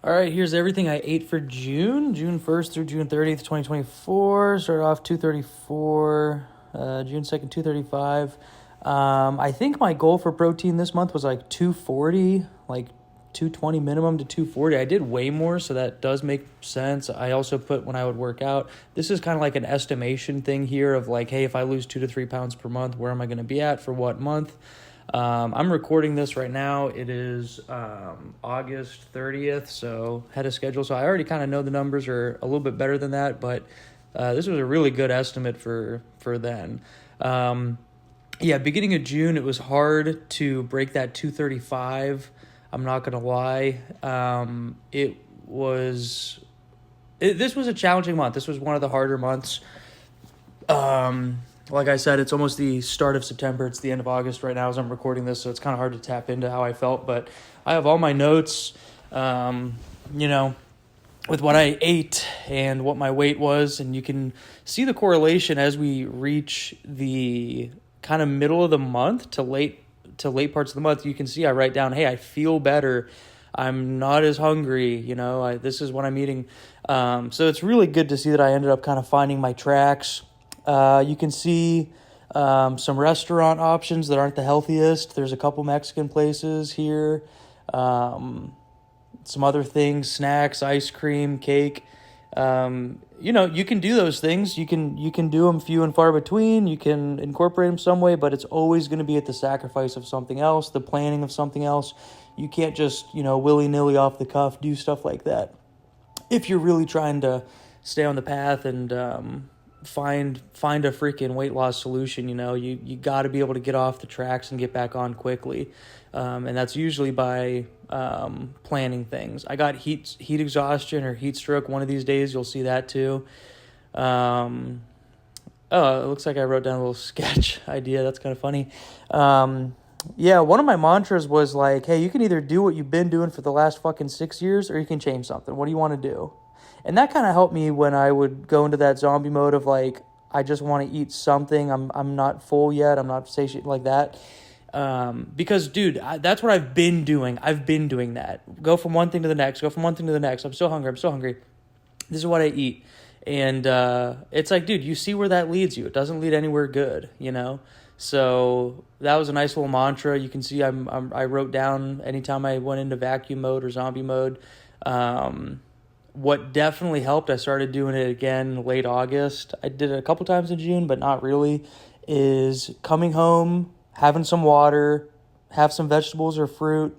All right, here's everything I ate for June 1st through June 30th, 2024. Started off 234, June 2nd, 235. I think my goal for protein this month was like 240, like 220 minimum to 240. I did way more, so that does make sense. I also put when I would work out. This is kind of like an estimation thing here of like, hey, if I lose 2 to 3 pounds per month, where am I going to be at for what month? I'm recording this right now. It is August 30th, so ahead of schedule. So I already kind of know the numbers are a little bit better than that, but this was a really good estimate for then. Beginning of June, it was hard to break that 235. I'm not going to lie. This was a challenging month. This was one of the harder months. Like I said, it's almost the start of September. It's the end of August right now as I'm recording this, so it's kind of hard to tap into how I felt. But I have all my notes, with what I ate and what my weight was, and you can see the correlation as we reach the kind of middle of the month to late parts of the month. You can see I write down, hey, I feel better. I'm not as hungry, this is what I'm eating. So it's really good to see that I ended up kind of finding my tracks. You can see some restaurant options that aren't the healthiest. There's a couple Mexican places here. Some other things, snacks, ice cream, cake. You can do those things. You can do them few and far between. You can incorporate them some way, but it's always going to be at the sacrifice of something else, the planning of something else. You can't just, willy-nilly off the cuff do stuff like that. If you're really trying to stay on the path and find a freaking weight loss solution, you got to be able to get off the tracks and get back on quickly. And that's usually by planning things. I got heat exhaustion or heat stroke one of these days. You'll see that too. It looks like I wrote down a little sketch idea. That's kind of funny. One of my mantras was like, hey, you can either do what you've been doing for the last fucking 6 years or you can change something. What do you want to do? And that kind of helped me when I would go into that zombie mode of like, I just want to eat something. I'm not full yet. I'm not satiated like that. Because dude, that's what I've been doing. I've been doing that. Go from one thing to the next, I'm so hungry. This is what I eat. And, it's like, dude, you see where that leads you. It doesn't lead anywhere good, So that was a nice little mantra. You can see I wrote down anytime I went into vacuum mode or zombie mode. What definitely helped, I started doing it again late August. I did it a couple times in June, but not really, is coming home, having some water, have some vegetables or fruit,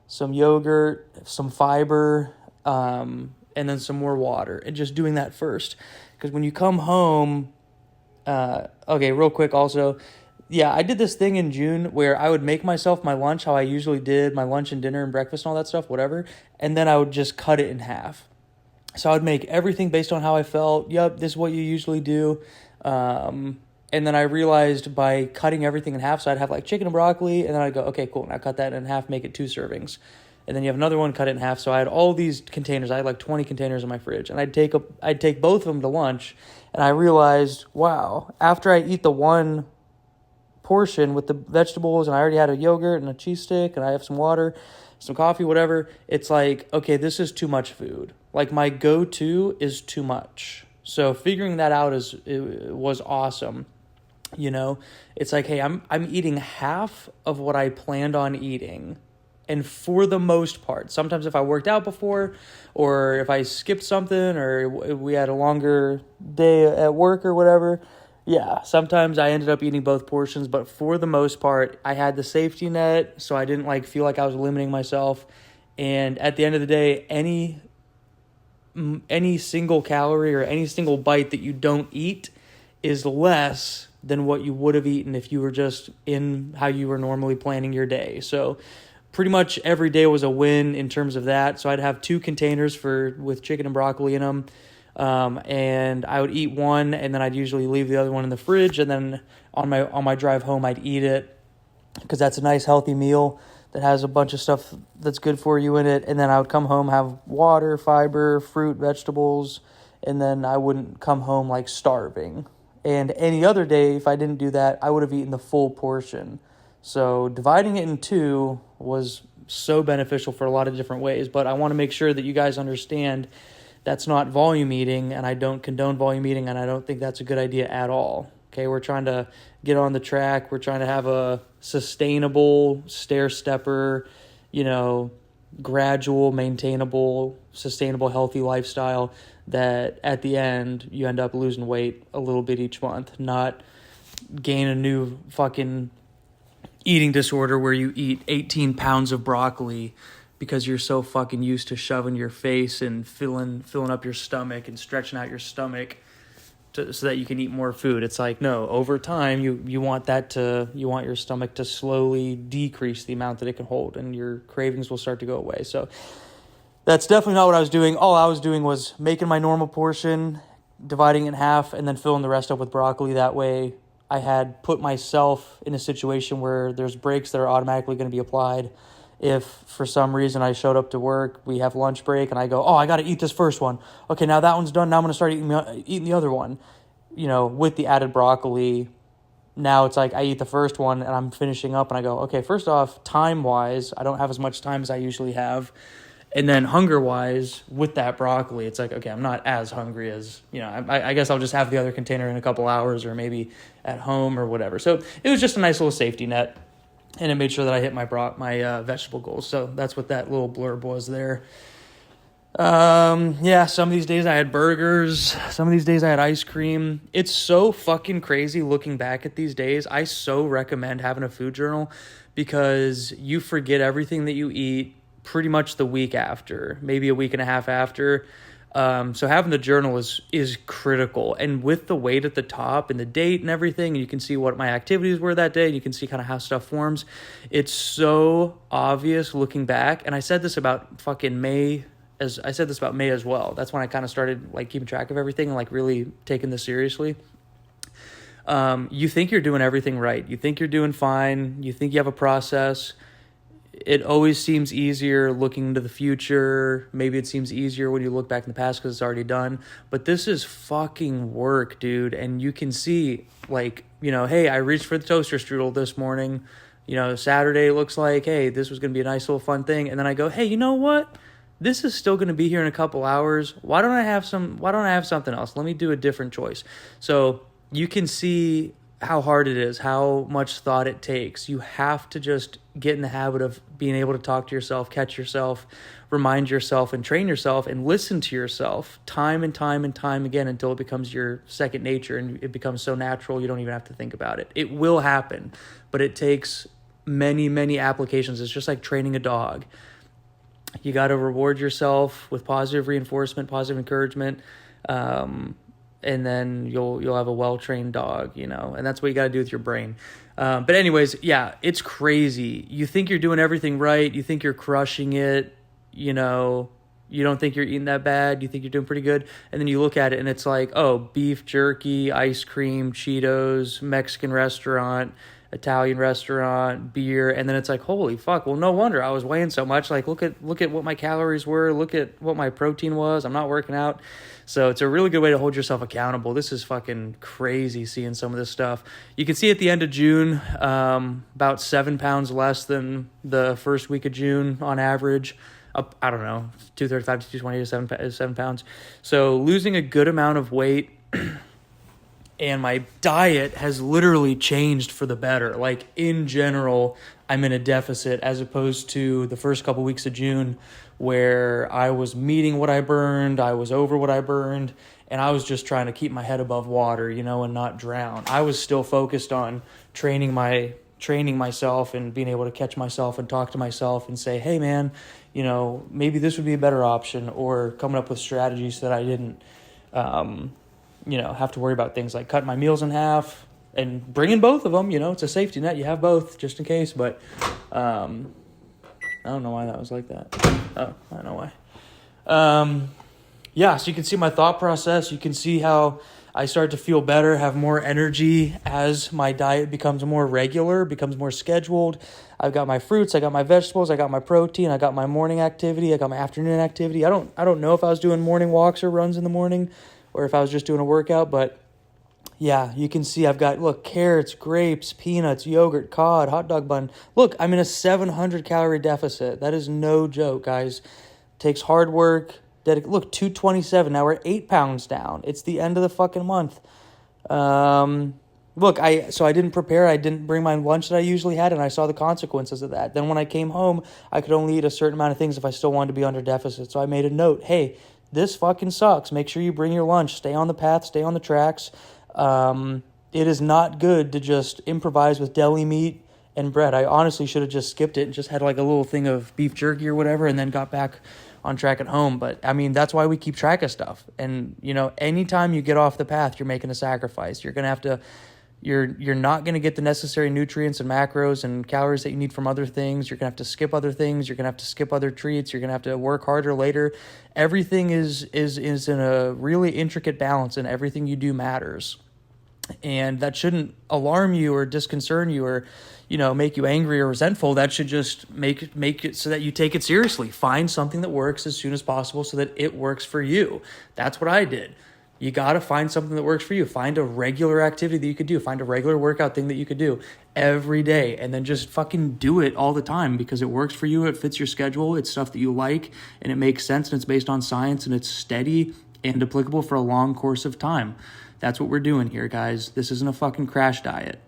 some yogurt, some fiber, and then some more water, and just doing that first. Because when you come home, real quick also, I did this thing in June where I would make myself my lunch how I usually did, my lunch and dinner and breakfast and all that stuff, whatever, and then I would just cut it in half. So I would make everything based on how I felt. Yep, this is what you usually do. And then I realized by cutting everything in half, so I'd have like chicken and broccoli, and then I'd go, okay, cool, now cut that in half, make it 2 servings. And then you have another one, cut it in half. So I had all these containers. I had like 20 containers in my fridge. And I'd take both of them to lunch, and I realized, wow, after I eat the one portion with the vegetables, and I already had a yogurt and a cheese stick, and I have some water, some coffee, whatever, it's like, okay, this is too much food. Like, my go-to is too much. So figuring that out was awesome. It's like, hey, I'm eating half of what I planned on eating. And for the most part, sometimes if I worked out before, or if I skipped something, or we had a longer day at work or whatever, sometimes I ended up eating both portions. But for the most part, I had the safety net, so I didn't feel like I was limiting myself. And at the end of the day, any single calorie or any single bite that you don't eat is less than what you would have eaten if you were just in how you were normally planning your day. So pretty much every day was a win in terms of that. So I'd have 2 containers with chicken and broccoli in them. And I would eat one, and then I'd usually leave the other one in the fridge. And then on my drive home, I'd eat it, because that's a nice healthy meal that has a bunch of stuff that's good for you in it. And then I would come home, have water, fiber, fruit, vegetables, and then I wouldn't come home starving. And any other day, if I didn't do that, I would have eaten the full portion. So dividing it in two was so beneficial for a lot of different ways, but I want to make sure that you guys understand that's not volume eating, and I don't condone volume eating, and I don't think that's a good idea at all. Okay, we're trying to get on the track. We're trying to have a sustainable, stair-stepper, gradual, maintainable, sustainable, healthy lifestyle that at the end you end up losing weight a little bit each month, not gain a new fucking eating disorder where you eat 18 pounds of broccoli because you're so fucking used to shoving your face and filling up your stomach and stretching out your stomach so that you can eat more food. It's like, no, over time you want your stomach to slowly decrease the amount that it can hold, and your cravings will start to go away. So that's definitely not what I was doing. All I was doing was making my normal portion, dividing it in half, and then filling the rest up with broccoli. That way I had put myself in a situation where there's breaks that are automatically going to be applied. If for some reason I showed up to work, we have lunch break, and I go, I got to eat this first one. Okay, now that one's done. Now I'm going to start eating the other one, with the added broccoli. Now it's like I eat the first one, and I'm finishing up, and I go, okay, first off, time-wise, I don't have as much time as I usually have. And then hunger-wise, with that broccoli, it's like, okay, I'm not as hungry as, I guess I'll just have the other container in a couple hours or maybe at home or whatever. So it was just a nice little safety net. And it made sure that I hit my vegetable goals. So that's what that little blurb was there. Some of these days I had burgers. Some of these days I had ice cream. It's so fucking crazy looking back at these days. I so recommend having a food journal because you forget everything that you eat pretty much the week after, maybe a week and a half after. So having the journal is critical. And with the weight at the top and the date and everything, and you can see what my activities were that day, and you can see kind of how stuff forms. It's so obvious looking back. And I said this about fucking May as well. That's when I kind of started like keeping track of everything and like really taking this seriously. You think you're doing everything right. You think you're doing fine. You think you have a process. It always seems easier looking into the future. Maybe it seems easier when you look back in the past because it's already done. But this is fucking work, dude. And you can see, like, hey, I reached for the toaster strudel this morning. Saturday looks like, hey, this was going to be a nice little fun thing. And then I go, hey, you know what? This is still going to be here in a couple hours. Why don't I have something else? Let me do a different choice. So you can see how hard it is, how much thought it takes. You have to just get in the habit of being able to talk to yourself, catch yourself, remind yourself, and train yourself, and listen to yourself time and time and time again until it becomes your second nature and it becomes so natural you don't even have to think about it. It will happen, but it takes many, many applications. It's just like training a dog. You got to reward yourself with positive reinforcement, positive encouragement, and then you'll have a well-trained dog, and that's what you got to do with your brain. But anyways, yeah, it's crazy. You think you're doing everything right. You think you're crushing it. You don't think you're eating that bad. You think you're doing pretty good. And then you look at it and it's like, beef jerky, ice cream, Cheetos, Mexican restaurant, Italian restaurant, beer. And then it's like, holy fuck. Well, no wonder I was weighing so much. Like, look at what my calories were. Look at what my protein was. I'm not working out. So it's a really good way to hold yourself accountable. This is fucking crazy seeing some of this stuff. You can see at the end of June, about 7 pounds less than the first week of June on average. Up, I don't know, 235 to 220 to 7 pounds. So losing a good amount of weight, and my diet has literally changed for the better. Like, in general, I'm in a deficit as opposed to the first couple weeks of June where I was meeting what I burned, I was over what I burned, and I was just trying to keep my head above water, and not drown. I was still focused on training myself and being able to catch myself and talk to myself and say, hey, man, maybe this would be a better option, or coming up with strategies so that I didn't, have to worry about things like cutting my meals in half and bringing both of them. It's a safety net. You have both just in case, but I don't know why that was like that. Oh, I know why. So you can see my thought process. You can see how I start to feel better, have more energy as my diet becomes more regular, becomes more scheduled. I've got my fruits, I got my vegetables, I got my protein, I got my morning activity, I got my afternoon activity. I don't know if I was doing morning walks or runs in the morning or if I was just doing a workout, but Yeah, you can see I've got, look, carrots, grapes, peanuts, yogurt, cod, hot dog bun. Look, I'm in a 700 calorie deficit. That is no joke, guys. Takes hard work. Look, 227. Now we're 8 pounds down. It's the end of the fucking month. Look, I didn't prepare. I didn't bring my lunch that I usually had, and I saw the consequences of that. Then when I came home, I could only eat a certain amount of things if I still wanted to be under deficit. So I made a note. Hey, this fucking sucks. Make sure you bring your lunch. Stay on the path. Stay on the tracks. It is not good to just improvise with deli meat and bread. I honestly should have just skipped it and just had like a little thing of beef jerky or whatever, and then got back on track at home. But I mean, that's why we keep track of stuff. And anytime you get off the path, you're making a sacrifice. You're gonna have to. You're not going to get the necessary nutrients and macros and calories that you need from other things. You're going to have to skip other things. You're going to have to skip other treats. You're going to have to work harder later. Everything is in a really intricate balance, and everything you do matters. And that shouldn't alarm you or disconcert you or, make you angry or resentful. That should just make it so that you take it seriously. Find something that works as soon as possible so that it works for you. That's what I did. You got to find something that works for you. Find a regular activity that you could do. Find a regular workout thing that you could do every day, and then just fucking do it all the time because it works for you. It fits your schedule. It's stuff that you like, and it makes sense, and it's based on science, and it's steady and applicable for a long course of time. That's what we're doing here, guys. This isn't a fucking crash diet.